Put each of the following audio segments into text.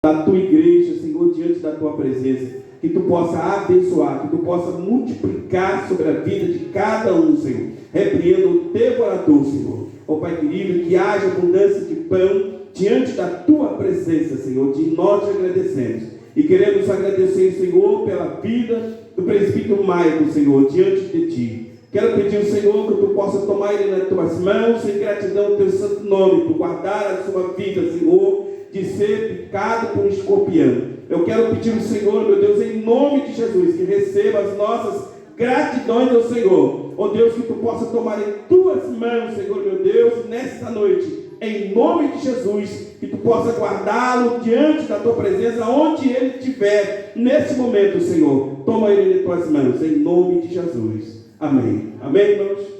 da tua igreja, Senhor, diante da tua presença. Que tu possa abençoar, que tu possa multiplicar sobre a vida de cada um, Senhor. Repreenda o devorador, Senhor. Ó Pai querido, que haja abundância de pão diante da tua presença, Senhor. De nós te agradecemos. E queremos agradecer, Senhor, pela vida do presbítero Maicon, Senhor, diante de ti. Quero pedir, Senhor, que tu possa tomar ele nas tuas mãos, em gratidão ao teu santo nome, tu guardar a sua vida, Senhor, de ser picado por um escorpião. Eu quero pedir ao Senhor, meu Deus, em nome de Jesus, que receba as nossas gratidões ao Senhor. Ó Deus, que tu possa tomar em tuas mãos, Senhor, meu Deus, nesta noite, em nome de Jesus, que tu possa guardá-lo diante da tua presença, onde ele estiver, nesse momento, Senhor. Toma ele em tuas mãos, em nome de Jesus. Amém. Amém, irmãos?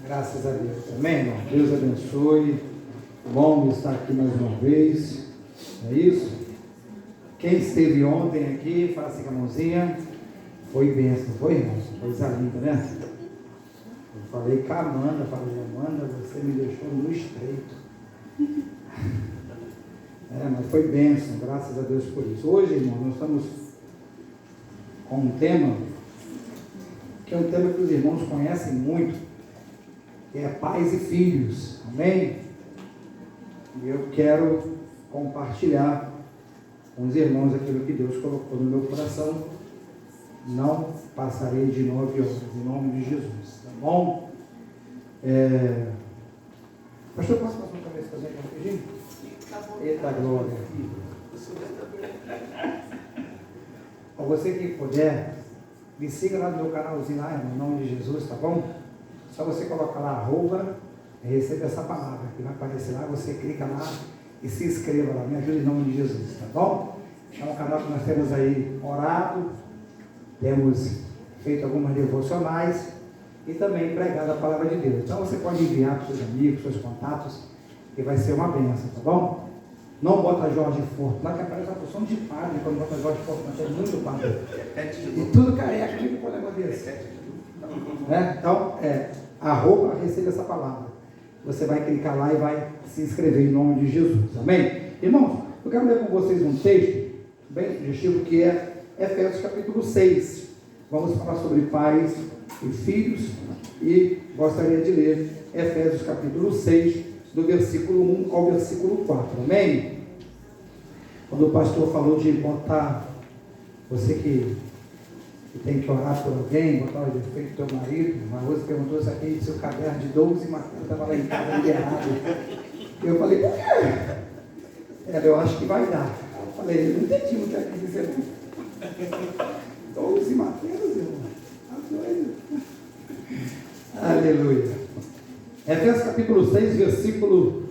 Graças a Deus. Amém, irmão? Deus abençoe. Bom estar aqui mais uma vez. É isso? Quem esteve ontem aqui, faça assim com a mãozinha. Foi bênção, foi, irmão? Coisa linda, né? Eu falei com a Amanda, falei, Amanda, você me deixou no estreito. Mas foi bênção, graças a Deus por isso. Hoje, irmão, nós estamos com um tema, que é um tema que os irmãos conhecem muito, que é pais e filhos. Amém? E eu quero compartilhar com os irmãos aquilo que Deus colocou no meu coração. Não passarei de 9 horas, em nome de Jesus, tá bom? Pastor, posso passar uma cabeça fazer aqui rapidinho? Eita glória! Para você que puder, me siga lá no meu canalzinho lá, em nome de Jesus, tá bom? Só você coloca lá, receba essa palavra, que vai aparecer lá, você clica lá e se inscreva lá, me ajuda em nome de Jesus, tá bom? É um canal que nós temos aí orado, temos feito algumas devocionais e também pregado a palavra de Deus. Então você pode enviar para os seus amigos, seus contatos, que vai ser uma bênção, tá bom? Não bota Jorge Forte lá, que aparece uma porção de padre quando bota Jorge Forte, mas é muito padre. E tudo careca, nem pode acontecer. Então, receba essa palavra. Você vai clicar lá e vai se inscrever em nome de Jesus. Amém? Irmãos, eu quero ler com vocês um texto bem sugestivo que é Efésios capítulo 6. Vamos falar sobre pais e filhos e gostaria de ler Efésios capítulo 6, do versículo 1 ao versículo 4. Amém? Quando o pastor falou de botar, você que tem que orar por alguém, botar o defeito do teu marido, uma Rose perguntou se aquele seu caderno de 12 matérias estava lá em casa liberado. Eu falei, por quê? Eu acho que vai dar. Eu falei, não entendi o que é que dizer. 12 matérias, irmão. Aleluia. Efésios capítulo 6, versículo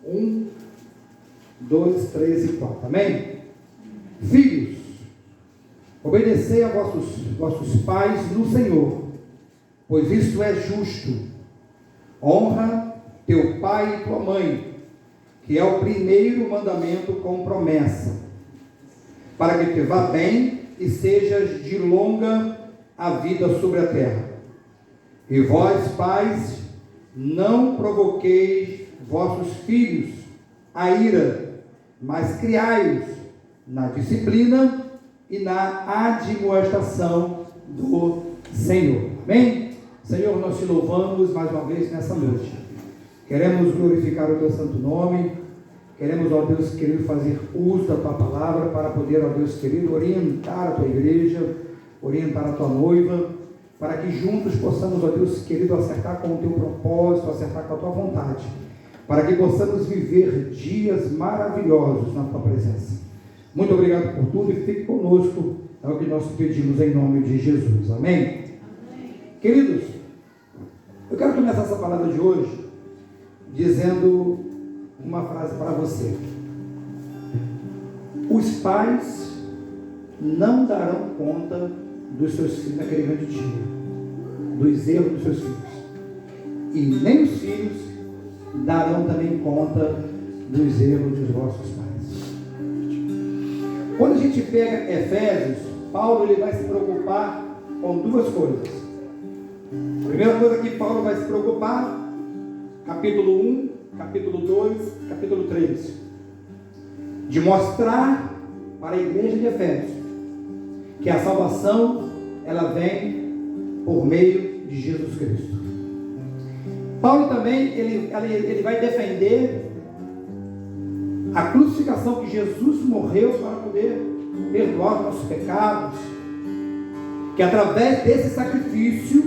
1, 2, 3 e 4. Amém? Filhos, obedecei a vossos pais no Senhor, pois isto é justo. Honra teu pai e tua mãe, que é o primeiro mandamento com promessa, para que te vá bem e sejas de longa a vida sobre a terra. E vós, pais, não provoqueis vossos filhos a ira, mas criai-os na disciplina e na admoestação do Senhor. Amém? Senhor, nós te louvamos mais uma vez nessa noite. Queremos glorificar o teu santo nome. Queremos, ó Deus querido, fazer uso da tua palavra para poder, ó Deus querido, orientar a tua igreja, orientar a tua noiva, para que juntos possamos, ó Deus querido, acertar com o teu propósito, acertar com a tua vontade, para que possamos viver dias maravilhosos na tua presença. Muito obrigado por tudo e fique conosco, é o que nós pedimos em nome de Jesus. Amém? Amém. Queridos, eu quero começar essa palavra de hoje dizendo uma frase para você. Os pais não darão conta dos seus filhos naquele grande dia, dos erros dos seus filhos, e nem os filhos darão também conta dos erros dos vossos pais. Quando a gente pega Efésios, Paulo ele vai se preocupar com duas coisas. A primeira coisa que Paulo vai se preocupar, capítulo 1, capítulo 2, capítulo 3, de mostrar para a igreja de Efésios que a salvação, ela vem por meio de Jesus Cristo. Paulo também, ele vai defender a crucificação, que Jesus morreu para poder perdoar os nossos pecados, que através desse sacrifício,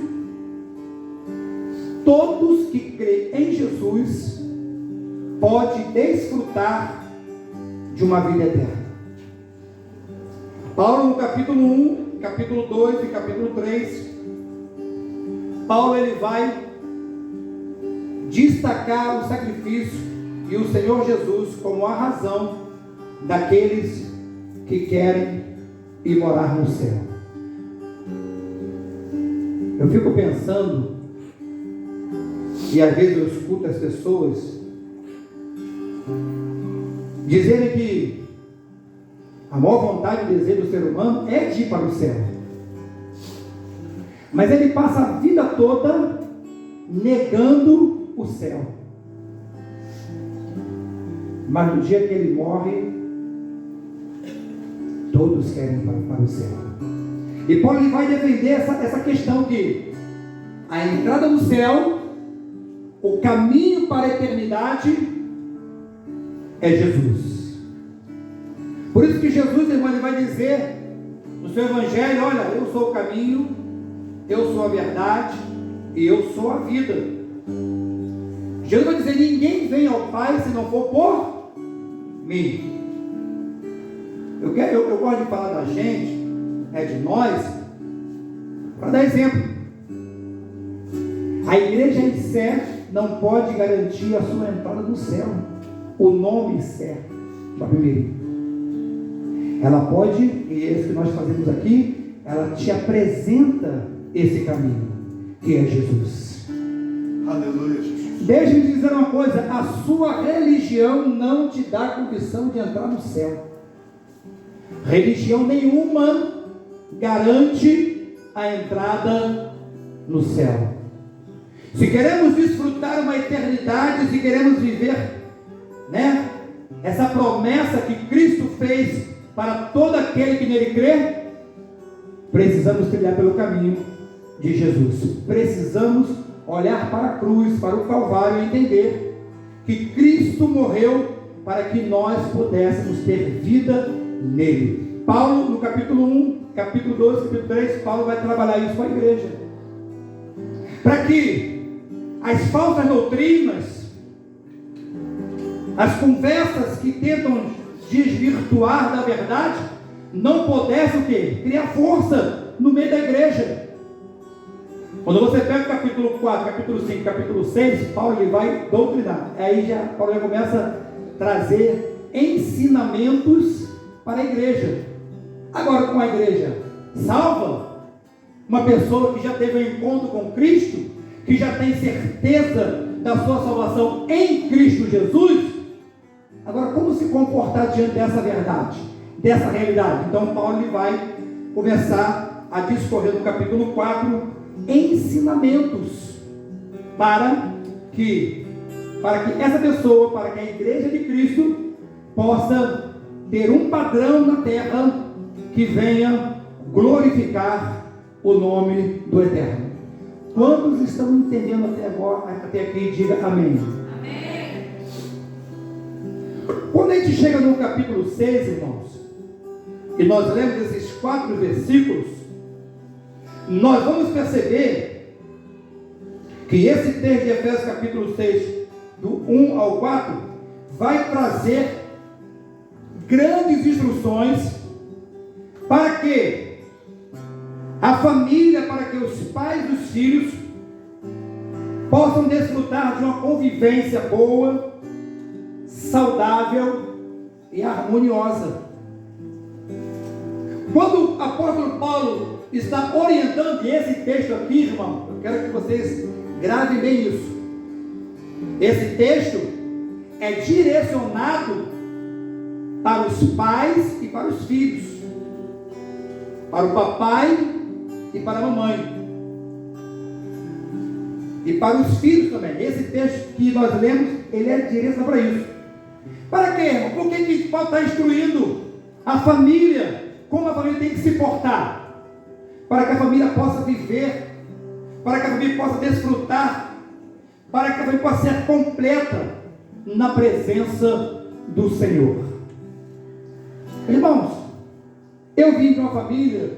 todos que creem em Jesus podem desfrutar de uma vida eterna. Paulo, no capítulo 1, capítulo 2 e capítulo 3, Paulo ele vai destacar o sacrifício e o Senhor Jesus como a razão daqueles que querem ir morar no céu. Eu fico pensando, e às vezes eu escuto as pessoas dizerem que a maior vontade e desejo do ser humano é de ir para o céu, mas ele passa a vida toda negando o céu. Mas no dia que ele morre, todos querem ir para o céu. E Paulo ele vai defender essa questão que a entrada no céu, o caminho para a eternidade é Jesus. Por isso que Jesus, irmão, ele vai dizer no seu evangelho: olha, eu sou o caminho, eu sou a verdade e eu sou a vida. Jesus vai dizer: ninguém vem ao Pai se não for por mim. Eu gosto de falar da gente, de nós, para dar exemplo. A igreja em sé não pode garantir a sua entrada no céu. O nome sé, para primeiro, ela pode, e é isso que nós fazemos aqui, ela te apresenta esse caminho, que é Jesus. Aleluia, Jesus. Deixe-me dizer uma coisa: a sua religião não te dá condição de entrar no céu. Religião nenhuma garante a entrada no céu. Se queremos desfrutar uma eternidade, se queremos viver, essa promessa que Cristo fez para todo aquele que nele crê, precisamos trilhar pelo caminho de Jesus. Precisamos olhar para a cruz, para o Calvário, e entender que Cristo morreu para que nós pudéssemos ter vida nele. Paulo, no capítulo 1, capítulo 2, capítulo 3, Paulo vai trabalhar isso com a igreja, para que as falsas doutrinas, as conversas que tentam desvirtuar da verdade, não pudessem o quê? Criar força no meio da igreja. Quando você pega o capítulo 4, capítulo 5, capítulo 6, Paulo ele vai doutrinar. Aí Paulo já começa a trazer ensinamentos para a igreja. Agora, com a igreja salva, uma pessoa que já teve um encontro com Cristo, que já tem certeza da sua salvação em Cristo Jesus, agora como se comportar diante dessa verdade, dessa realidade? Então Paulo ele vai começar a discorrer no capítulo 4 ensinamentos para que essa pessoa, para que a igreja de Cristo possa ter um padrão na terra que venha glorificar o nome do Eterno. Quantos estão entendendo até aqui? Diga amém. Amém. Quando a gente chega no capítulo 6, irmãos, e nós lemos esses 4 versículos, nós vamos perceber que esse texto de Efésios capítulo 6, do 1 ao 4, vai trazer grandes instruções para que a família, para que os pais e os filhos possam desfrutar de uma convivência boa, saudável e harmoniosa. Quando o apóstolo Paulo está orientando esse texto aqui, irmão, eu quero que vocês gravem bem isso. Esse texto é direcionado para os pais e para os filhos, para o papai e para a mamãe. E para os filhos também. Esse texto que nós lemos, ele é direto para isso. Para quê? Por que Paulo está instruindo a família, como a família tem que se portar? Para que a família possa viver, para que a família possa desfrutar, para que a família possa ser completa na presença do Senhor. Irmãos, eu vim de uma família,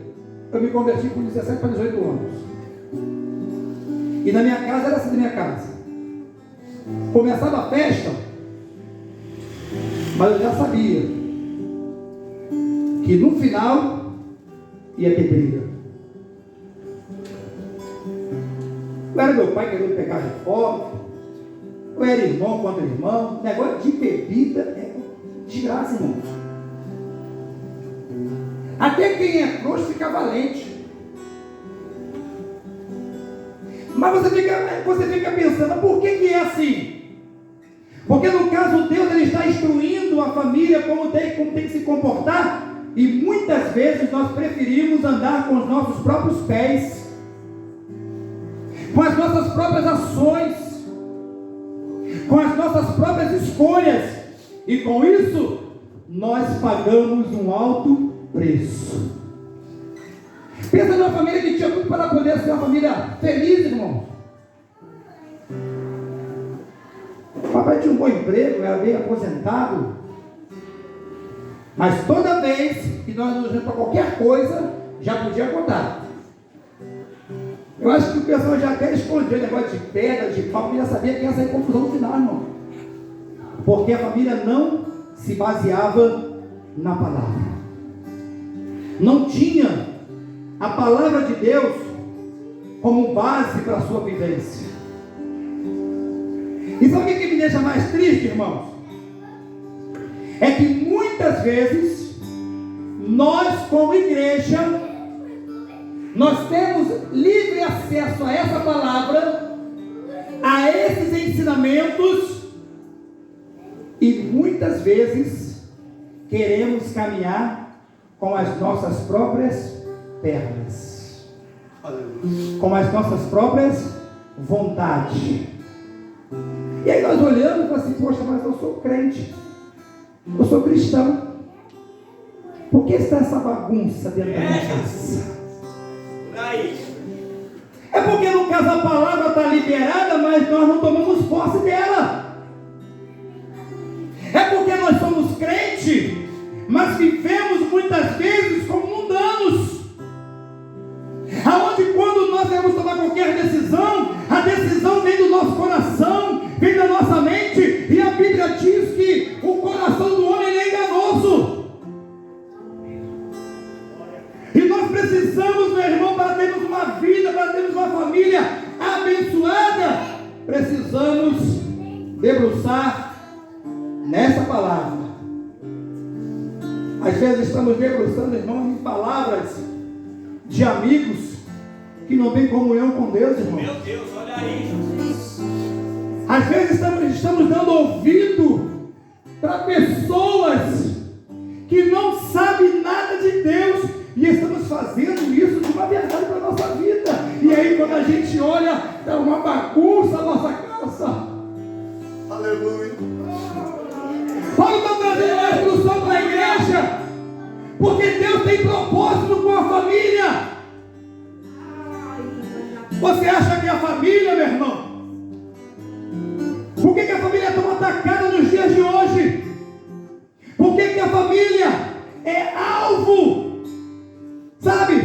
eu me converti com 17 para 18 anos. E na minha casa era assim, na minha casa. Começava a festa, mas eu já sabia que no final ia ter briga. Não era meu pai querendo pegar reforma, eu era irmão contra irmão. Negócio de bebida é desgraça, irmão. Até quem é frouxo fica valente. Mas você fica pensando, por que é assim? Porque no caso Deus, ele está instruindo a família como tem que se comportar, e muitas vezes nós preferimos andar com os nossos próprios pés, com as nossas próprias ações, com as nossas próprias escolhas, e com isso nós pagamos um alto preço. Pensa numa família que tinha tudo para poder ser uma família feliz, irmão. O papai tinha um bom emprego, era bem aposentado, mas toda vez que nós nos vemos para qualquer coisa, já podia contar. Eu acho que o pessoal já até escondia o negócio de pedra, de pau, já sabia que ia sair confusão no final, irmão. Porque a família não se baseava na palavra. Não tinha a palavra de Deus como base para a sua vivência. E sabe o que me deixa mais triste, irmãos? É que muitas vezes nós, como igreja, nós temos livre acesso a essa palavra, a esses ensinamentos, e muitas vezes queremos caminhar com as nossas próprias pernas, com as nossas próprias vontades. E aí nós olhamos e falamos assim, poxa, mas eu sou crente, eu sou cristão, por que está essa bagunça dentro da minha casa? É porque no caso a palavra está liberada, mas nós não tomamos posse dela. É porque nós somos crentes, mas vivemos muitas vezes como mundanos, aonde quando nós devemos tomar qualquer decisão, a decisão vem do nosso coração, vem da nossa mente, e a Bíblia diz que o coração do homem é enganoso. E nós precisamos, meu irmão, para termos uma vida, para termos uma família abençoada, precisamos debruçar nessa palavra. Às vezes estamos debruçando, irmãos, em palavras de amigos que não têm comunhão com Deus, irmão. Meu Deus, olha aí, Jesus. Às vezes estamos dando ouvido para pessoas que não sabem nada de Deus, e estamos fazendo isso de uma verdade para a nossa vida. E aí quando a gente olha, é uma bagunça a nossa casa. Aleluia. Paulo está trazendo uma instrução para a igreja, porque Deus tem propósito com a família. Você acha que a família, meu irmão, por que a família é tão atacada nos dias de hoje? Por que a família é alvo, sabe,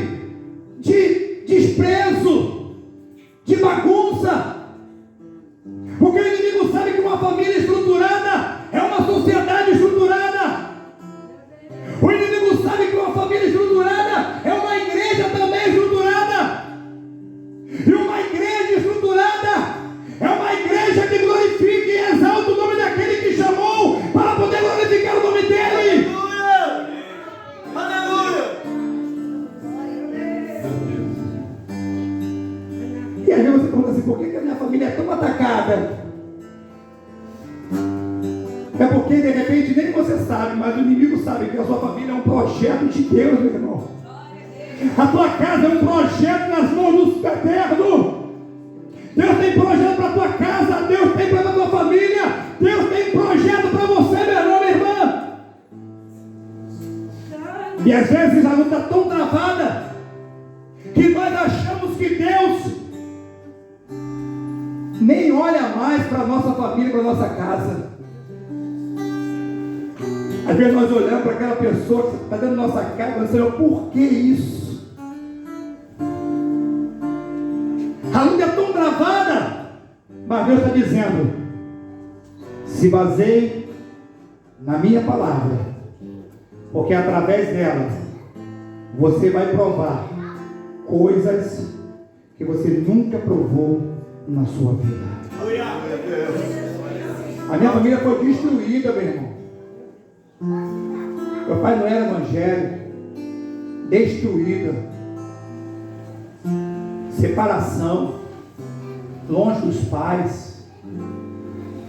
de desprezo, de bagunça? Porque o inimigo sabe que uma família estruturada é uma sociedade estruturada. O inimigo sabe que uma família estruturada é uma igreja também estruturada. E uma igreja estruturada é uma igreja que glorifica e exalta o nome daquele que chamou para poder glorificar o nome dele. Aleluia. Aleluia. E aí você pergunta assim, por que a minha família é tão atacada? É porque de repente nem você sabe, mas o inimigo sabe que a sua família é um projeto de Deus, meu irmão. A tua casa é um projeto nas mãos do Eterno. Deus tem projeto E às vezes a luta é tão travada que nós achamos que Deus nem olha mais para a nossa família, para a nossa casa. Às vezes nós olhamos para aquela pessoa que está dentro da nossa casa e falamos, Senhor, por que isso? A luta é tão travada, mas Deus está dizendo, se baseie na minha palavra, porque através dela você vai provar coisas que você nunca provou na sua vida. A minha família foi destruída, meu irmão. Meu pai não era evangélico. Destruída. Separação. Longe dos pais.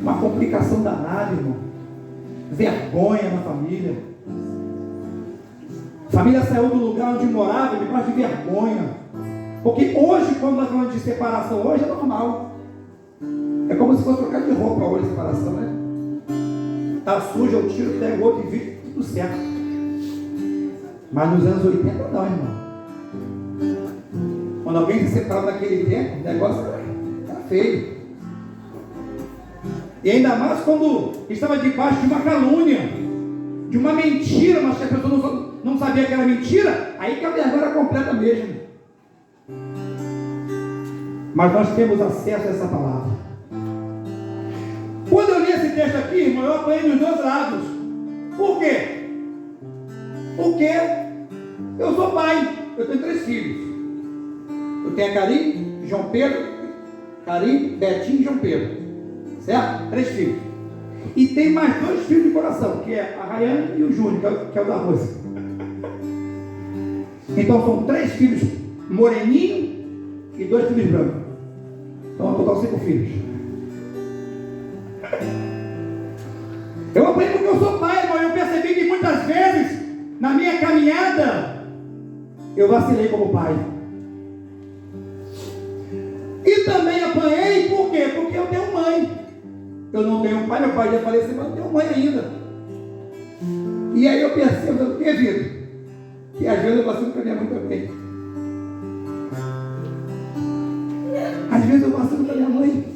Uma complicação danada, irmão. Vergonha na família. A família saiu do lugar onde morava debaixo de vergonha. Porque hoje, quando nós falamos de separação, hoje é normal. É como se fosse trocar de roupa hoje, separação, né? Tá suja, eu tiro, pego outro e vídeo, tudo certo. Mas nos anos 80 não, irmão. Quando alguém se separou naquele tempo, o negócio era feio. E ainda mais quando estava debaixo de uma calúnia, de uma mentira, mas que a pessoa não sabia que era mentira, aí que a vergonha era completa mesmo. Mas nós temos acesso a essa palavra. Quando eu li esse texto aqui, irmão, eu apanhei dos dois lados. Por quê? Porque eu sou pai, eu tenho 3 filhos. Eu tenho a Karim, João Pedro, Karim, Betinho e João Pedro. Certo? 3 filhos. E tem mais 2 filhos de coração, que é a Rayane e o Júnior, que é o da Rose. Então são 3 filhos moreninhos e 2 filhos brancos. Então, no total 5 filhos. Eu aprendi porque eu sou pai, irmão. Eu percebi que muitas vezes, na minha caminhada, eu vacilei como pai. E também apanhei, por quê? Porque eu tenho mãe. Eu não tenho pai, meu pai já faleceu, mas eu tenho mãe ainda. E aí eu percebo, o que é vida? Que às vezes eu vacilo com a minha mãe também. Às vezes eu vacilo com a minha mãe.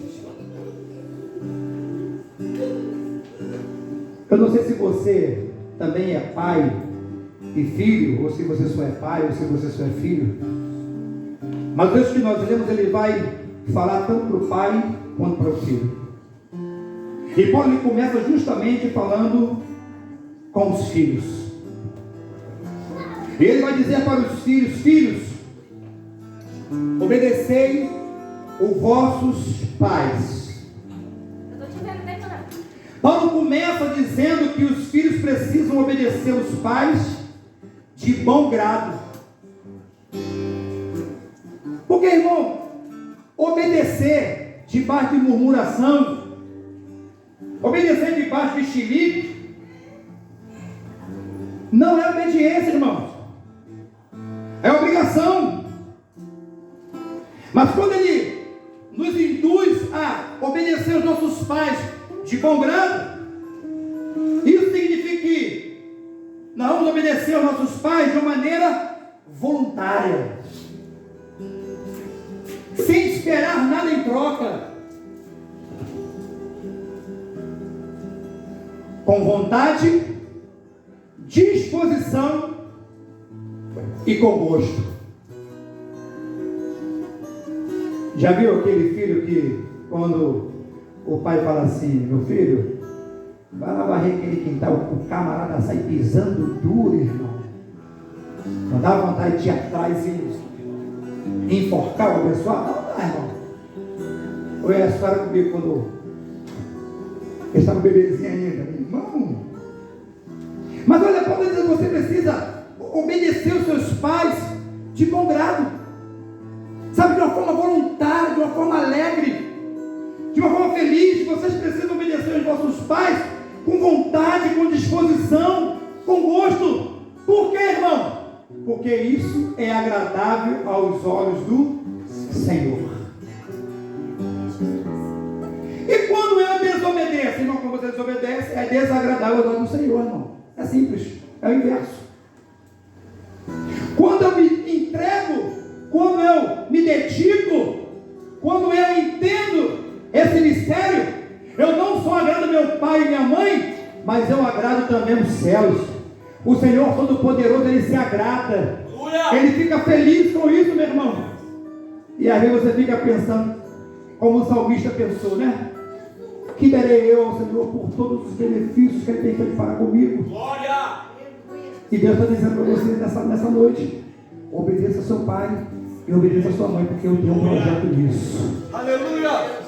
Eu não sei se você também é pai e filho, ou se você só é pai, ou se você só é filho. Mas o texto que nós lemos, ele vai falar tanto para o pai quanto para o filho. E Paulo ele começa justamente falando com os filhos. E ele vai dizer para os filhos: filhos, obedecei os vossos pais. Paulo começa dizendo que os filhos precisam obedecer os pais de bom grado. Porque, irmão, obedecer debaixo de murmuração, obedecer debaixo de xilique, não é obediência, irmãos. É obrigação. Mas quando ele nos induz a obedecer aos nossos pais de bom grado, isso significa que nós vamos obedecer aos nossos pais de uma maneira voluntária, sem esperar nada em troca, com vontade, disposição e com gosto. Já viu aquele filho que, quando o pai fala assim: meu filho, vai lá varrer aquele quintal, o camarada sai pisando duro, irmão. Não dá vontade de ir atrás e enforcar o pessoal? Não dá, irmão. Ou é a história comigo quando eu estava bebezinho ainda, meu irmão. Mas olha, Paulo diz que você precisa obedecer os seus pais de bom grado. Sabe, de uma forma voluntária, de uma forma alegre, de uma forma feliz. Vocês precisam obedecer aos vossos pais com vontade, com disposição, com gosto. Por quê, irmão? Porque isso é agradável aos olhos do Senhor. E quando eu desobedeço, irmão, quando você desobedece, é desagradável aos olhos do Senhor, irmão. É simples, é o inverso. mas eu agrado também os céus. O Senhor Todo-Poderoso, Ele se agrada. Ele fica feliz com isso, meu irmão. E às vezes você fica pensando, como o salmista pensou, né? Que darei eu ao Senhor por todos os benefícios que Ele tem feito para comigo? Glória! E Deus está dizendo para você nessa noite: obedeça a seu pai e obedeça a sua mãe, porque eu tenho um projeto nisso. Aleluia!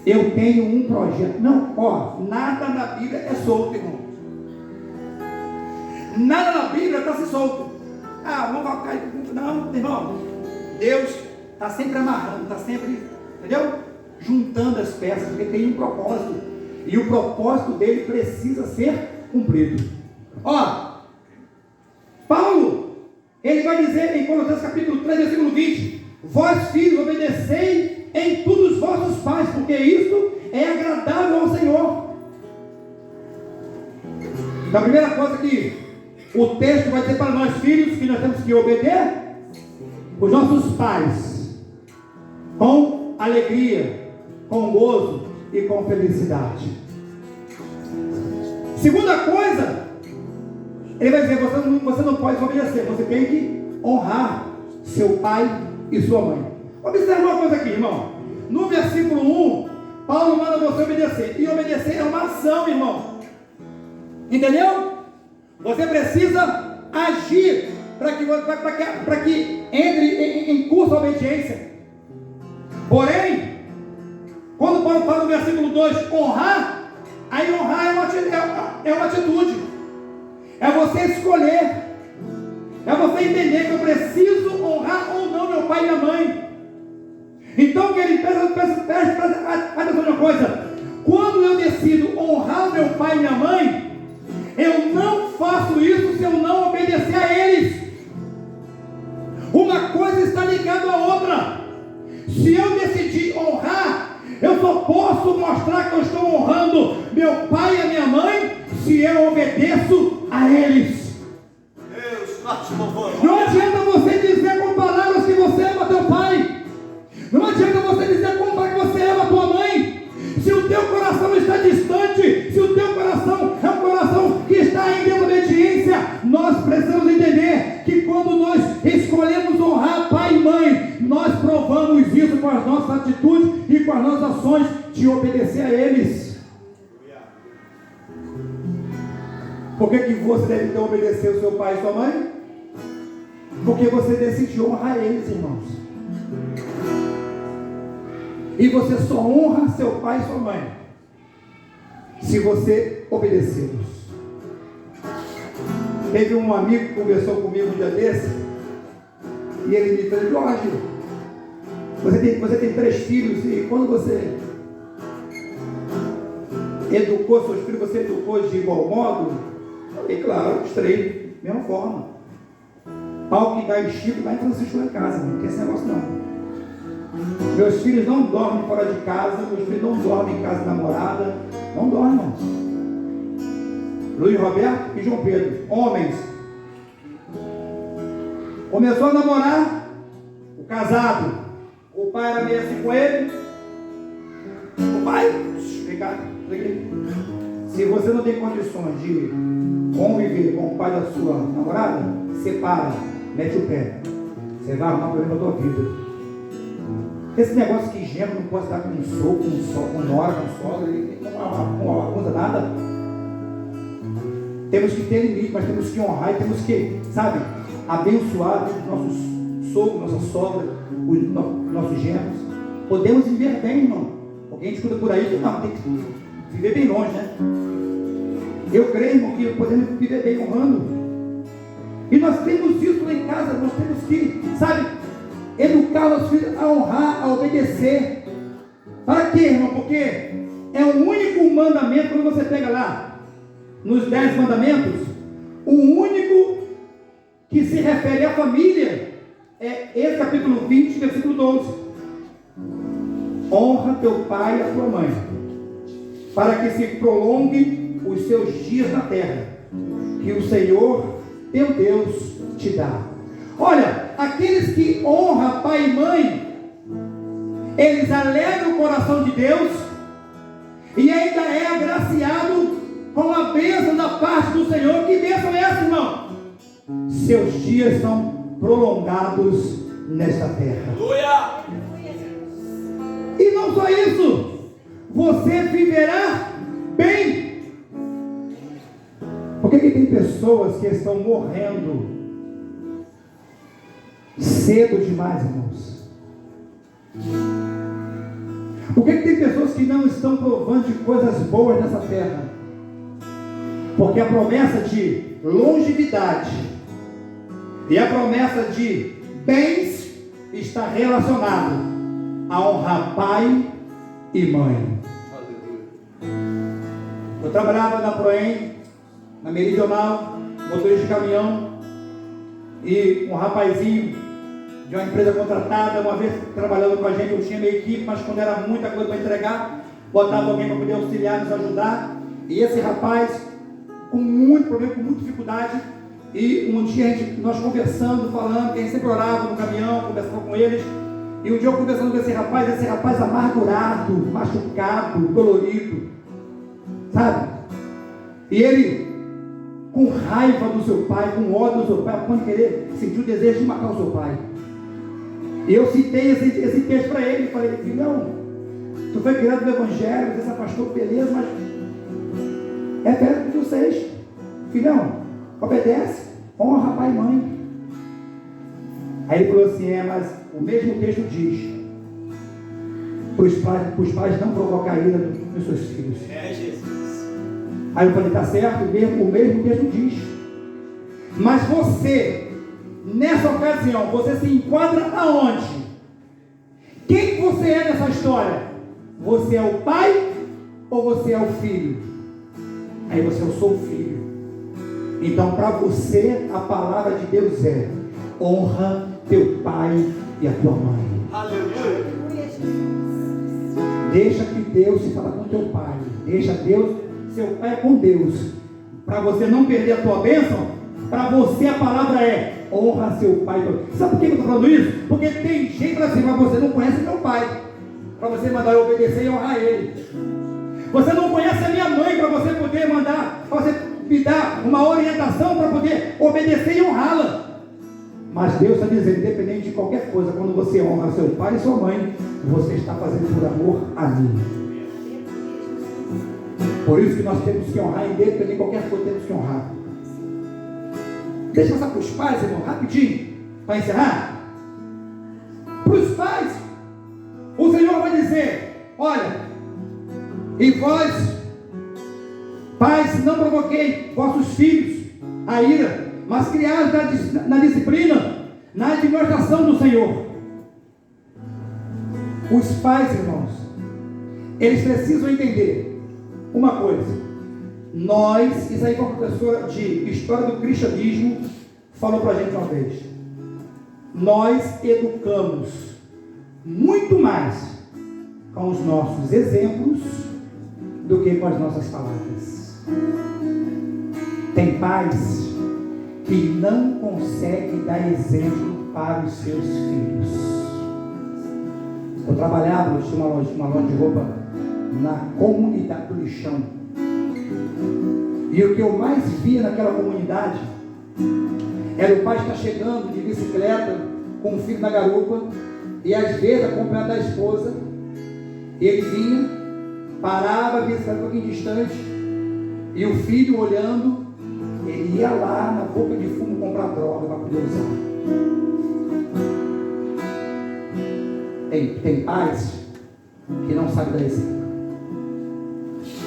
Eu tenho um projeto. Não, ó, nada na Bíblia é solto, irmão. Nada na Bíblia está se solto. Ah, vamos colocar. Não, irmão. Deus está sempre amarrando, está sempre, entendeu? Juntando as peças, porque tem um propósito. E o propósito dele precisa ser cumprido. Ó, Paulo, ele vai dizer em Colossenses capítulo 3, versículo 20: vós filhos, obedecei em tudo os vossos pais, porque isto é agradável ao Senhor. Então a primeira coisa que o texto vai dizer para nós filhos, que nós temos que obedecer os nossos pais, com alegria, com gozo e com felicidade. Segunda coisa, ele vai dizer: você não pode obedecer, você tem que honrar seu pai e sua mãe. Observe uma coisa aqui, irmão. No versículo 1, Paulo manda você obedecer. E obedecer é uma ação, irmão. Entendeu? Você precisa agir para que entre em curso a obediência. Porém, quando Paulo fala no versículo 2, honrar, aí honrar é uma atitude. É você escolher. É você entender que eu preciso honrar ou não meu pai e minha mãe. Então, querido, presta atenção numa coisa. Quando eu decido honrar meu pai e minha mãe, eu não faço isso se eu não obedecer a eles. Uma coisa está ligada à outra. Se eu decidir honrar, eu só posso mostrar que eu estou honrando meu pai e a minha mãe se eu obedeço a eles. Não adianta você dizer com palavras que você ama teu pai. Não adianta você dizer com palavras que você ama tua mãe. Se o teu coração está distante, se o teu coração é um coração que está em desobediência, nós precisamos entender que quando nós escolhemos honrar pai e mãe, nós provamos isso com as nossas atitudes e com as nossas ações de obedecer a eles. Por que você deve então obedecer o seu pai e sua mãe? Porque você decidiu honrar eles, irmãos. E você só honra seu pai e sua mãe se você obedecê-los. Teve um amigo que conversou comigo um dia desse, e ele me disse: Jorge, você tem 3 filhos, e quando você educou seus filhos, você educou de igual modo? Eu falei: claro, os 3, mesma forma. Pau que dá em Chico, dá em Francisco lá em casa, não tem esse negócio não. Meus filhos não dormem fora de casa, meus filhos não dormem em casa de namorada, não dormem, irmãos. Luiz Roberto e João Pedro, homens, começou a namorar, o casado, o pai era meio assim com ele, o pai, se você não tem condições de conviver com o pai da sua namorada, separa, mete o pé, você vai arrumar problema da tua vida. Esse negócio que gêmeo não pode dar com um soco, com nora, com sogra, não acusa nada. Temos que ter limite, mas temos que honrar e temos que, sabe, abençoar os nossos sogros, nossa sogra, os nossos gêmeos. Podemos viver bem, irmão. Alguém escuta por aí que não, tem que viver bem longe, né? Eu creio, irmão, que podemos viver bem honrando. E nós temos isso lá em casa, nós temos que, sabe, educar os filhos a honrar, a obedecer. Para quê, irmão? Porque é o único mandamento, quando você pega lá, nos 10 mandamentos, o único que se refere à família é esse capítulo 20, versículo 12. Honra teu pai e a tua mãe, para que se prolongue os seus dias na terra, que o Senhor, teu Deus, te dá. Olha, aqueles que honram pai e mãe, eles alegram o coração de Deus e ainda é agraciado com a bênção da parte do Senhor. Que bênção é essa, irmão? Seus dias são prolongados nesta terra. Aleluia! E não só isso, você viverá bem. Por que tem pessoas que estão morrendo cedo demais, irmãos? Por que tem pessoas que não estão provando de coisas boas nessa terra? Porque a promessa de longevidade e a promessa de bens está relacionado a honrar pai e mãe. Eu trabalhava na Proem, na Meridional, motorista de caminhão, e um rapazinho de uma empresa contratada, uma vez trabalhando com a gente, eu tinha minha equipe, mas quando era muita coisa para entregar, botava alguém para poder auxiliar, nos ajudar, e esse rapaz, com muito problema, com muita dificuldade, e um dia nós conversando, falando, que a gente sempre orava no caminhão, conversava com eles, e um dia eu conversando com esse rapaz amargurado, machucado, dolorido, sabe? E ele, com raiva do seu pai, com ódio do seu pai, quando querer, sentiu o desejo de matar o seu pai. E eu citei esse texto para ele, falei, filhão, tu foi criado no Evangelho, você se afastou, beleza, mas é fé de vocês. Filhão, obedece, honra pai e mãe. Aí ele falou assim, mas o mesmo texto diz, para os pais não provocar ira nos seus filhos. É, Jesus. Aí eu falei, tá certo, o mesmo texto diz. Mas você, nessa ocasião, você se enquadra aonde? Quem você é nessa história? Você é o pai ou você é o filho? Aí você, eu sou o filho. Então para você a palavra de Deus é: honra teu pai e a tua mãe. Aleluia. Deixa que Deus se fala com teu pai. Deixa Deus, seu pai é com Deus. Para você não perder a tua bênção, para você a palavra é: honra seu pai. Sabe por que eu estou falando isso? Porque tem gente assim, mas você não conhece meu pai, para você mandar eu obedecer e honrar ele. Você não conhece a minha mãe, para você poder mandar, para você me dar uma orientação para poder obedecer e honrá-la. Mas Deus está dizendo, independente de qualquer coisa, quando você honra seu pai e sua mãe, você está fazendo por amor a mim. Por isso que nós temos que honrar, independente de qualquer coisa, temos que honrar. Deixa eu passar para os pais, irmão, rapidinho, para encerrar. Para os pais, o Senhor vai dizer: olha, e vós, pais, não provoquei vossos filhos a ira, mas criados na disciplina, na administração do Senhor. Os pais, irmãos, eles precisam entender uma coisa. Nós, isso aí, uma professora de História do Cristianismo falou para a gente uma vez, nós educamos muito mais com os nossos exemplos do que com as nossas palavras. Tem pais que não conseguem dar exemplo para os seus filhos. Eu trabalhava, eu tinha uma loja de roupa na comunidade do Lixão, e o que eu mais via naquela comunidade era o pai estar chegando de bicicleta com o filho na garupa, e às vezes acompanhado da esposa, ele vinha, parava a bicicleta um pouquinho distante, e o filho olhando, ele ia lá na boca de fumo comprar droga para poder usar. Tem pais que não sabem dar exemplo.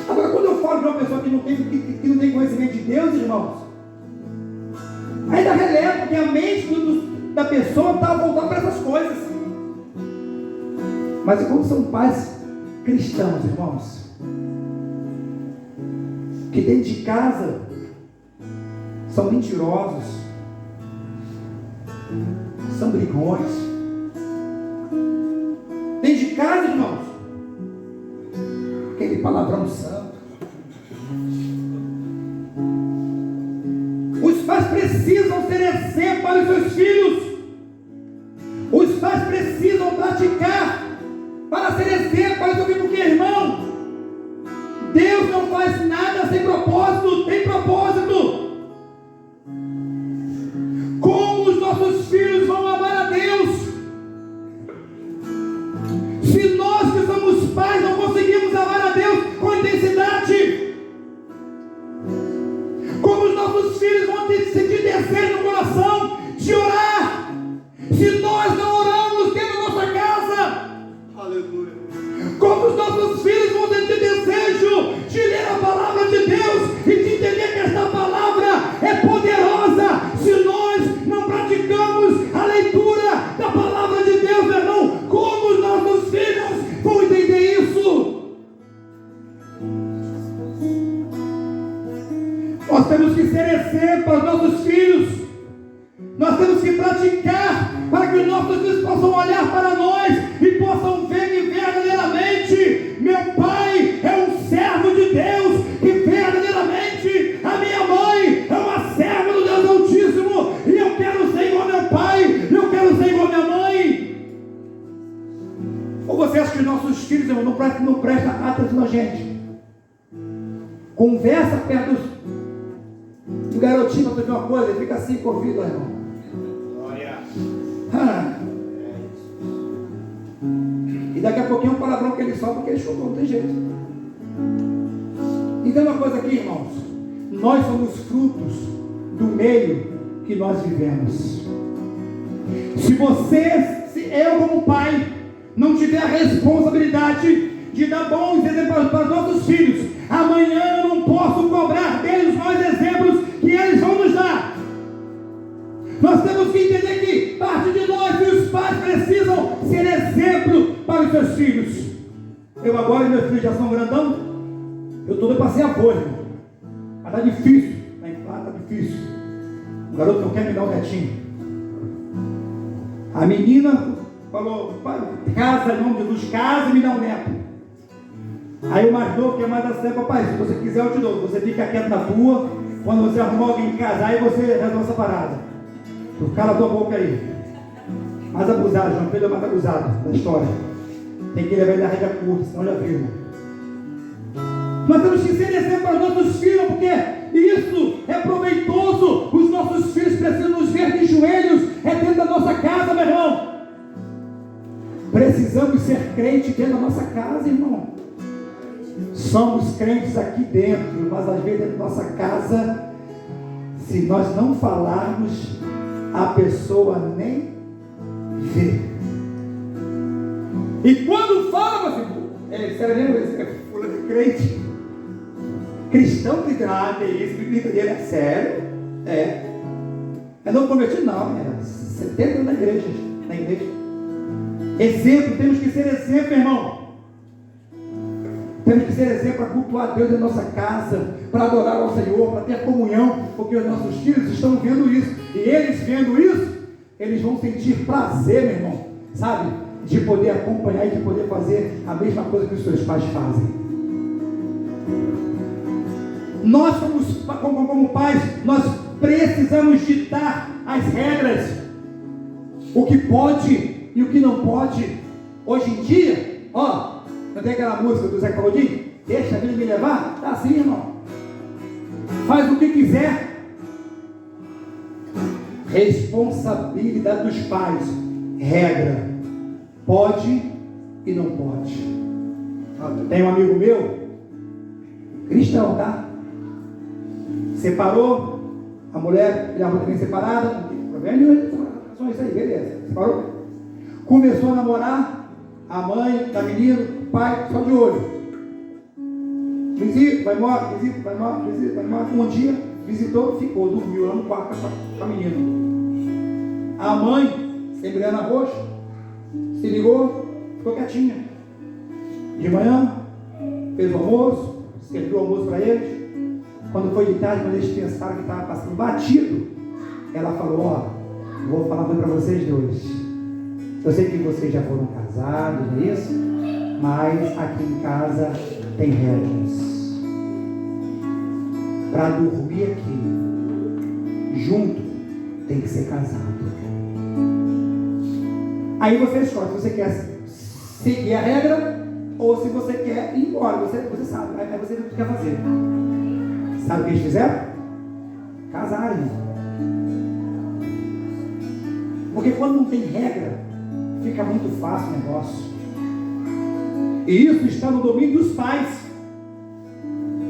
Agora, quando eu falo de uma pessoa que não tem conhecimento de Deus, irmãos, ainda relevo, porque a mente da pessoa está voltada para essas coisas. Mas e quando são pais cristãos, irmãos, que dentro de casa são mentirosos, são brigões, dentro de casa, irmãos, aquele palavrão santo. Os pais precisam ser exemplo para os seus filhos. Os pais precisam praticar para ser exemplo para os seus filhos, porque, irmão, Deus não faz nada sem propósito. nossos filhos vão sentir desejo no coração de orar. Se nós não oramos dentro da nossa casa, Aleluia. como os nossos filhos vão sentir desejo de ler a palavra de Deus e de entender que esta palavra é poderosa, se nós não praticamos a leitura da palavra de Deus, meu irmão, como os nossos filhos vão entender isso? Nós temos que ser exemplo para os nossos filhos. Nós temos que praticar para que os nossos filhos possam olhar para nós e possam ver que verdadeiramente meu pai é um servo de Deus, que verdadeiramente a minha mãe é uma serva do Deus Altíssimo, e eu quero ser igual ao meu pai, eu quero ser igual à minha mãe. Ou você acha que os nossos filhos, irmão, não prestam atenção na gente? Conversa perto do garotinho para ver uma coisa, ele fica assim com o ouvido, irmão. Glória. E daqui a pouquinho é um palavrão que ele solta porque ele escutou, não tem jeito. Então uma coisa aqui, irmãos, nós somos frutos do meio que nós vivemos. Se eu como pai não tiver a responsabilidade de dar bons exemplos para os nossos filhos, amanhã eu não posso cobrar deles os maus exemplos que eles vão nos dar. Nós temos que entender que parte de nós e os pais precisam ser exemplo para os seus filhos. Eu agora e meus filhos já são grandão, eu estou para ser avô, irmão. Mas está difícil, está difícil. O garoto não quer me dar um netinho. A menina falou, pai, casa em nome de Jesus, casa e me dá um neto. Aí o mais novo, que é mais assim, papai, se você quiser eu te dou, você fica quieto na tua, quando você arrumar alguém em casa, aí você resolve essa parada. Tu cala a tua boca aí. Mais abusado, João Pedro é mais abusado da história. Tem que levar ele na rédea curta, senão já viu. Nós temos que ser exemplo para os nossos filhos, porque isso é proveitoso. Os nossos filhos precisam nos ver de joelhos, é dentro da nossa casa, meu irmão. Precisamos ser crentes dentro da nossa casa, irmão. Somos crentes aqui dentro, mas às vezes dentro da nossa casa, se nós não falarmos, a pessoa nem vê. E quando fala, meu filho, você lembra? É fulano de crente. Cristão que que isso, que grita dele é sério? É. É não convertido, não, é 70 anos na igreja. Exemplo, temos que ser exemplo, irmão. Temos que ser exemplo para cultuar a Deus em nossa casa, para adorar ao Senhor, para ter comunhão, porque os nossos filhos estão vendo isso, e eles vendo isso, eles vão sentir prazer, meu irmão, sabe, de poder acompanhar e de poder fazer a mesma coisa que os seus pais fazem. Nós, como pais, nós precisamos ditar as regras, o que pode e o que não pode. Hoje em dia, ó, não tem aquela música do Zé Claudinho? Deixa a vida me levar? Tá assim, irmão. Faz o que quiser. Responsabilidade dos pais. Regra. Pode e não pode. Tem um amigo meu, cristão, tá? Separou, a mulher e a outra bem separada, não tem problema nenhum, só isso aí, beleza. Separou. Começou a namorar, a mãe da menina, o pai, só de olho. Visita, vai embora, visita, vai embora, visita, vai embora. Um dia, visitou, ficou, dormiu lá no quarto com a menina. A mãe, sem grana roxa, se ligou, ficou quietinha. De manhã, fez o almoço, serviu o almoço para eles. Quando foi de tarde, quando eles pensaram que estava passando batido, ela falou, ó, vou falar para vocês dois. Eu sei que vocês já foram casados, não é isso? Mas aqui em casa tem regras. Para dormir aqui, junto, tem que ser casado. Aí você escolhe se você quer seguir a regra ou se você quer ir embora. Você sabe, aí você vê o que quer fazer. Sabe o que eles fizeram? Casaram. Porque quando não tem regra, fica muito fácil o negócio. E isso está no domínio dos pais.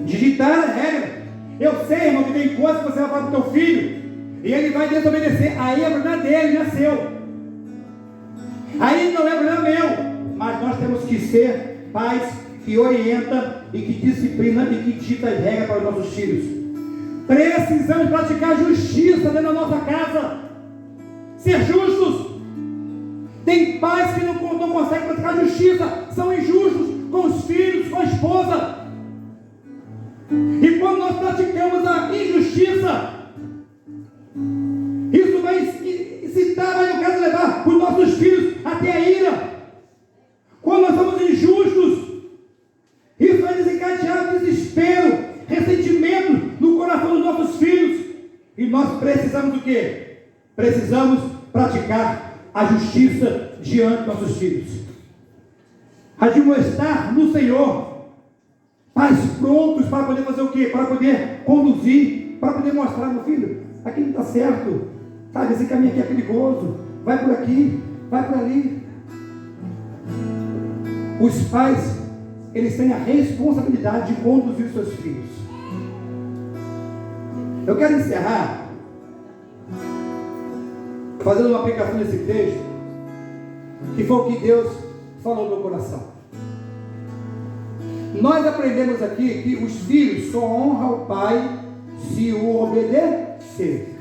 Digitar a regra. Eu sei, irmão, que tem coisa que você vai falar para o teu filho e ele vai desobedecer. Aí é problema dele, não é seu. Aí não é problema meu. Mas nós temos que ser pais que orienta e que disciplina e que dita as regras para os nossos filhos. Precisamos praticar justiça dentro da nossa casa. Ser justos. Tem pais que não conseguem praticar justiça, são injustos com os filhos, com a esposa. E quando nós praticamos a injustiça, isso vai incitar, vai no caso levar os nossos filhos até a ira. Quando nós somos injustos, isso vai desencadear desespero, ressentimento no coração dos nossos filhos. E nós precisamos do quê? Precisamos praticar a justiça diante dos nossos filhos. Admoestar no Senhor. Pais prontos para poder fazer o quê? Para poder conduzir, para poder mostrar, meu filho, aqui não está certo, sabe, esse caminho aqui é perigoso, vai por aqui, vai por ali. Os pais, eles têm a responsabilidade de conduzir seus filhos. Eu quero encerrar fazendo uma aplicação nesse texto, que foi o que Deus falou no meu coração. Nós aprendemos aqui que os filhos só honram o pai se o obedecer.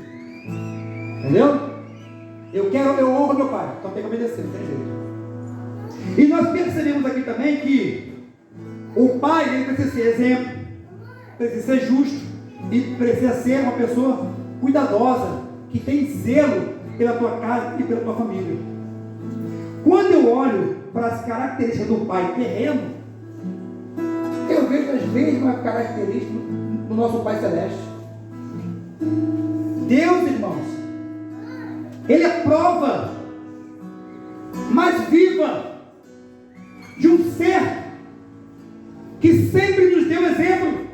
Entendeu? Eu honro meu pai, então tem que obedecer, não tem jeito. E nós percebemos aqui também que o pai, ele precisa ser exemplo, precisa ser justo e precisa ser uma pessoa cuidadosa, que tem zelo pela tua casa e pela tua família. Quando eu olho para as características do pai terreno, eu vejo as mesmas características do nosso Pai Celeste. Deus, irmãos, Ele é prova mais viva de um ser que sempre nos deu exemplo.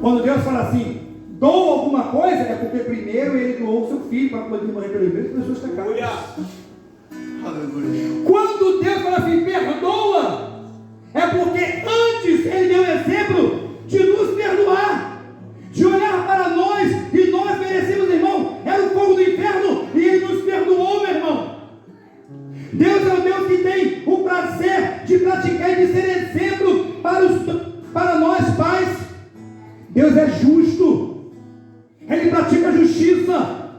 Quando Deus fala assim, dou alguma coisa, é porque primeiro Ele doou o seu filho para poder morrer pelos meus, para as suas pecados. Quando Deus fala assim, perdoa, é porque antes Ele deu exemplo de nos perdoar, de olhar para nós, e nós merecemos, irmão, era o fogo do inferno, e Ele nos perdoou, meu irmão. Deus é o Deus que tem o prazer de praticar e de ser exemplo para nós pais. Deus é justo, Ele pratica justiça,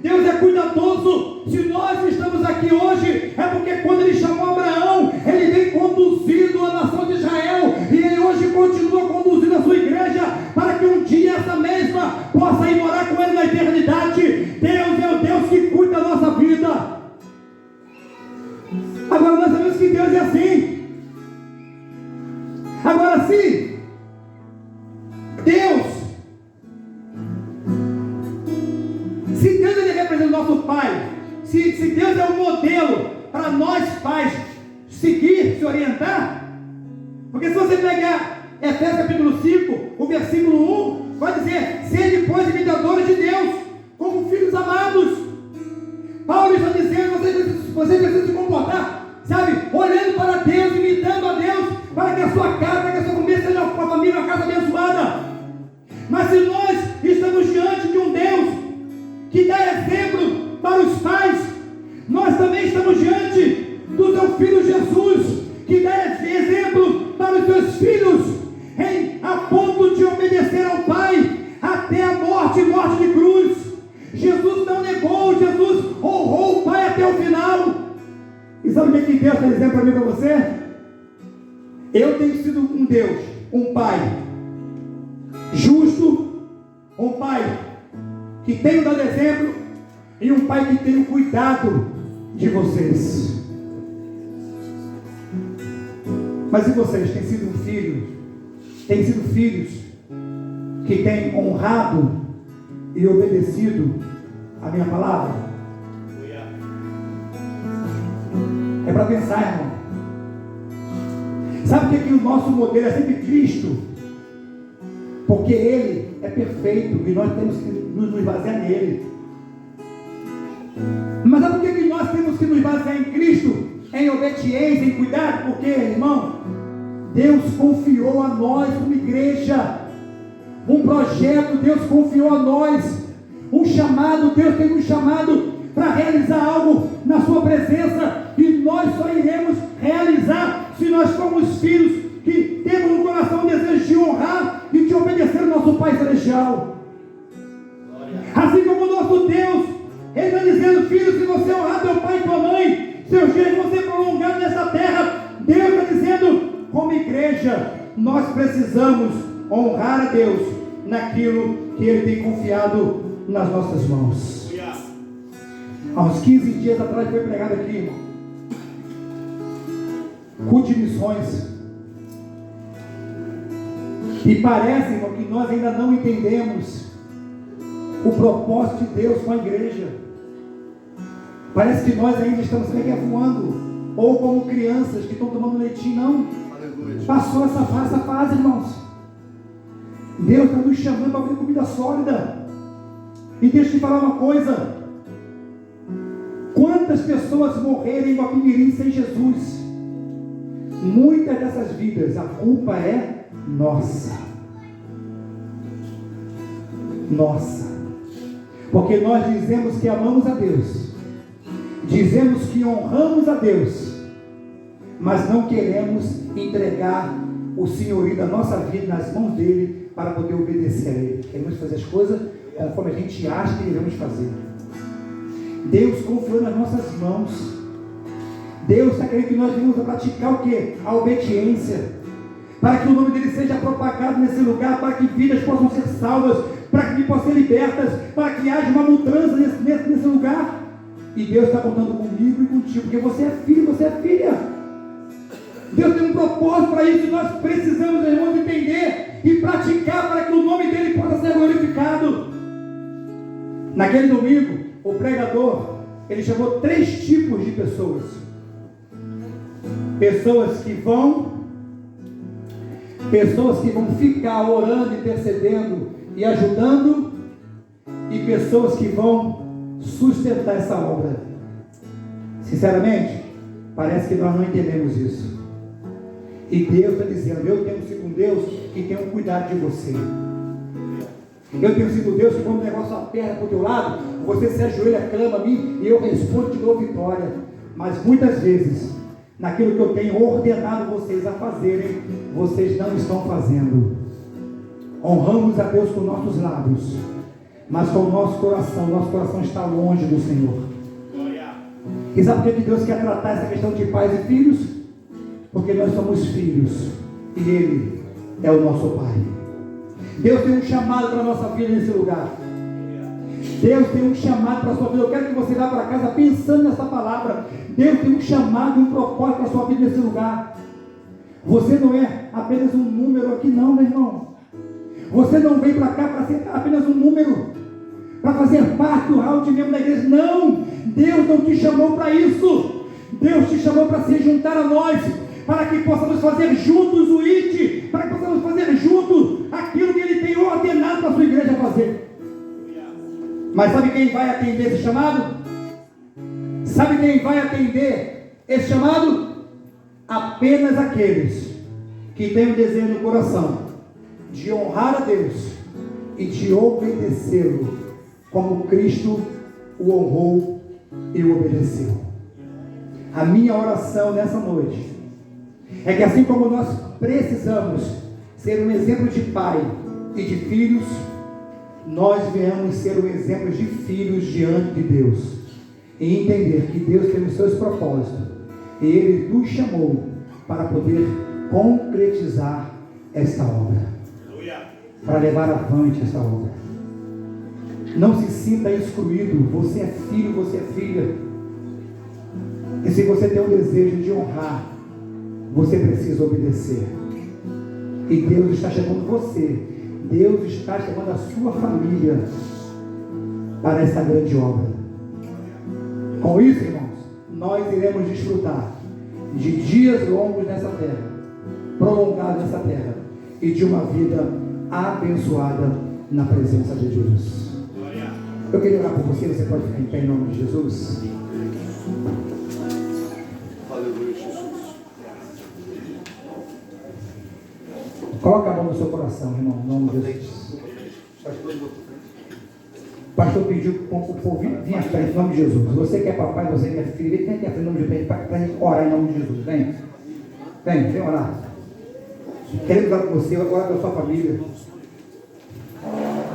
Deus é cuidadoso. Se nós estamos aqui hoje, é porque quando Ele chamou Abraão, Ele vem conduzindo a nação de Israel, e Ele hoje continua conduzindo a sua igreja, para que um dia essa mesma possa ir morar com Ele na eternidade. Deus é o Deus que cuida da nossa vida. Agora nós sabemos que Deus é assim. Agora sim, se Deus ele representa o nosso Pai, se Deus é o modelo para nós pais seguir, se orientar, porque se você pegar Efésios capítulo 5, o versículo 1, vai dizer, sede pois imitadores de Deus, como filhos amados. Paulo está dizendo, você precisa se comportar, sabe, olhando para Deus, imitando a Deus, para que a sua casa, para que a sua família seja uma família, uma casa abençoada. Mas se nós estamos diante de um Deus que dá exemplo para os pais, nós também estamos diante do teu filho Jesus, que dá exemplo para os teus filhos, a ponto de obedecer ao Pai até a morte de cruz. Jesus não negou, Jesus honrou o Pai até o final. E sabe o que Deus está dizendo para mim e para você? Eu tenho sido um Deus, um Pai justo, um Pai que tenho dado exemplo, e um Pai que tem o cuidado de vocês. Mas e vocês? Têm sido filhos que têm honrado e obedecido a minha palavra? É para pensar, irmão. Sabe o que o nosso modelo é sempre Cristo? Porque Ele é perfeito e nós temos que nos basear nele. Mas sabe por que nós temos que nos basear em Cristo? Em obediência, em cuidado? Porque, irmão, Deus confiou a nós como igreja um projeto Deus confiou a nós, um chamado, Deus tem um chamado para realizar algo na sua presença, e nós só iremos realizar se nós formos filhos que temos no coração o desejo de honrar e de obedecer ao nosso Pai Celestial. Assim como o nosso Deus, Ele está dizendo: filho, se você honrar teu pai e tua mãe, seus dias vão ser prolongados nessa terra. Deus está dizendo, como igreja, nós precisamos honrar a Deus naquilo que Ele tem confiado nas nossas mãos. Há uns 15 dias atrás foi pregado aqui, irmão, culto de missões. E parece, irmão, que nós ainda não entendemos o propósito de Deus com a igreja. Parece que nós ainda estamos voando, ou como crianças que estão tomando leitinho. Não, passou essa fase, irmãos. Deus está nos chamando para comer comida sólida. E deixa eu te falar uma coisa: quantas pessoas morreram em Guapimirim sem Jesus? Muitas dessas vidas, a culpa é nossa. Porque nós dizemos que amamos a Deus, dizemos que honramos a Deus, mas não queremos entregar o senhorio da nossa vida nas mãos dele para poder obedecer a Ele. Queremos fazer as coisas conforme a gente acha que devemos fazer. Deus confiou nas nossas mãos. Deus está querendo que nós venhamos a praticar o quê? A obediência, para que o nome dele seja propagado nesse lugar, para que vidas possam ser salvas, para que possam ser libertas, para que haja uma mudança nesse lugar. E Deus está contando comigo e contigo, porque você é filho, você é filha. Deus tem um propósito para isso, e nós precisamos, irmãos, entender e praticar para que o nome dele possa ser glorificado. Naquele domingo, o pregador, ele chamou 3 tipos de pessoas: pessoas que vão ficar orando, intercedendo e ajudando, e pessoas que vão sustentar essa obra. Sinceramente, parece que nós não entendemos isso. E Deus está dizendo: eu tenho sido um Deus que tem um cuidado de você. Eu tenho sido um Deus que, quando o negócio aperta para o teu lado, você se ajoelha, clama a mim, e eu respondo e te dou vitória. Mas muitas vezes, naquilo que eu tenho ordenado vocês a fazerem, vocês não estão fazendo. Honramos a Deus com nossos lábios, mas com o nosso coração está longe do Senhor. E sabe por que Deus quer tratar essa questão de pais e filhos? Porque nós somos filhos e Ele é o nosso Pai. Deus tem um chamado para a nossa vida nesse lugar. Deus tem um chamado para a sua vida. Eu quero que você vá para casa pensando nessa palavra. Deus tem um chamado e um propósito para a sua vida nesse lugar. Você não é apenas um número aqui, não, meu irmão. Você não veio para cá para ser apenas um número, para fazer parte do hall de membro da igreja. Não! Deus não te chamou para isso. Deus te chamou para se juntar a nós, para que possamos fazer juntos o IT, para que possamos fazer juntos aquilo que Ele tem ordenado para a sua igreja fazer. Mas sabe quem vai atender esse chamado? Sabe quem vai atender esse chamado? Apenas aqueles que têm o desejo no coração de honrar a Deus e de obedecê-lo, como Cristo o honrou e o obedeceu. A minha oração nessa noite é que, assim como nós precisamos ser um exemplo de pai e de filhos, nós venhamos ser um exemplo de filhos diante de Deus, e entender que Deus tem os seus propósitos, e Ele nos chamou para poder concretizar esta obra, para levar avante essa obra. Não se sinta excluído. Você é filho, você é filha, e se você tem o desejo de honrar, você precisa obedecer. E Deus está chamando você, Deus está chamando a sua família para essa grande obra. Com isso, irmãos, nós iremos desfrutar de dias longos nessa terra, prolongados nessa terra, e de uma vida abençoada na presença de Jesus. Eu queria orar por você. Você pode ficar em pé em nome de Jesus? Aleluia, Jesus. Coloca a mão no seu coração, irmão, em nome de Jesus. O pastor pediu para o povo vir à frente em nome de Jesus. Você que é papai, você que é filho, vem aqui à frente em nome de Jesus, para a gente orar em nome de Jesus. Vem orar. Queremos orar com você, orar com a sua família.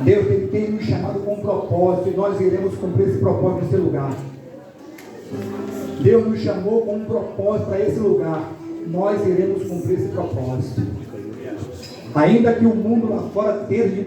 Deus tem nos chamado com um propósito e nós iremos cumprir esse propósito nesse lugar. Deus nos chamou com um propósito para esse lugar. Nós iremos cumprir esse propósito. Ainda que o mundo lá fora esteja